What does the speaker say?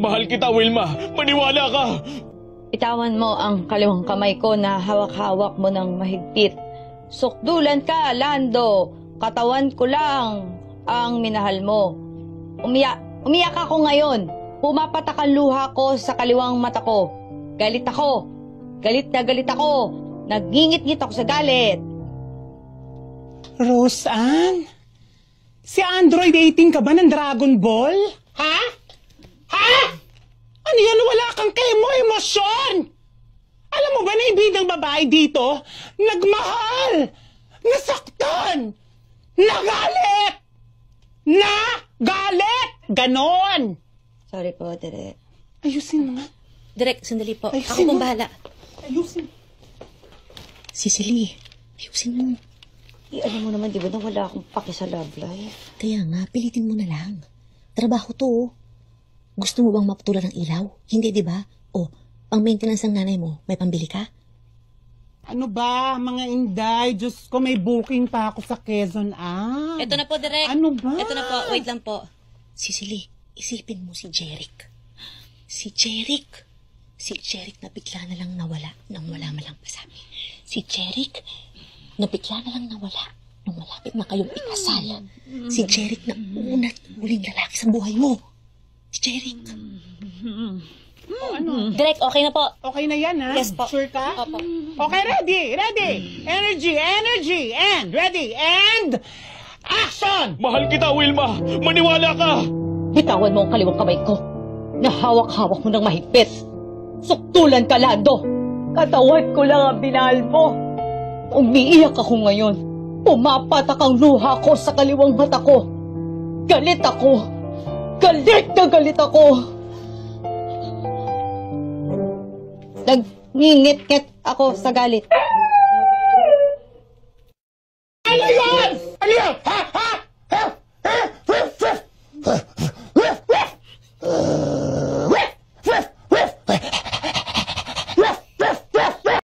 Mahal kita, Wilma. Maniwala ka. Itawan mo ang kaliwang kamay ko na hawak-hawak mo ng mahigpit. Sukdulan ka, Lando. Katawan ko lang ang minahal mo. Umiyak ako ngayon. Pumapatak ang luha ko sa kaliwang mata ko. Galit ako. Galit na galit ako. Nagingit-ngit ako sa galit. Roseanne? Si Android 18 ka ba ng Dragon Ball? Ha? Ha? Ano yan? Wala kang emosyon! Alam mo ba na ibig ng babae dito? Nagmahal! Nasaktan! Nagalit! Nagalit! Ganon! Sorry po, Direk. Ayusin mo nga. Direk, sandali po. Ayusin Ako pong mo. bahala. Ayusin. Cecily, ayusin mo. Alam mo naman, di ba, na wala akong paki sa love life? Kaya nga, pilitin mo na lang. Trabaho to, oh. Gusto mo bang maputulan ng ilaw? Hindi, di ba? O, pang maintenance ng nanay mo, may pambili ka? Ano ba, mga inday? Diyos ko, may booking pa ako sa Quezon. Ito na po, Direk. Ano ba? Ito na po, wait lang po. Cecily, isipin mo si Jeric. Si Jeric na bigla na lang nawala nang wala malang pasabi. Si Jeric na bigla na lang nawala nung malapit na kayong ikasal. Si Jeric na unat uling lalaki sa buhay mo. Si Jeric. Ano? Direk, okay na po. Okay na yan, ha? Yes po. Sure ka? Opo. Okay, ready! Energy, and ready, and action! Mahal kita, Wilma. Maniwala ka. Bitawan mo ang kaliwang kamay ko. Nahawak-hawak mo ng mahigpit. Suktulan ka, Lando. Katawan ko lang ang binahal mo. Umiiyak ako ngayon. Pumapatak ang luha ko sa kaliwang mata ko. Galit ako. Galit na galit ako. Nagngingit-ngit ako sa galit. Ano yan? Ano yan? Ha?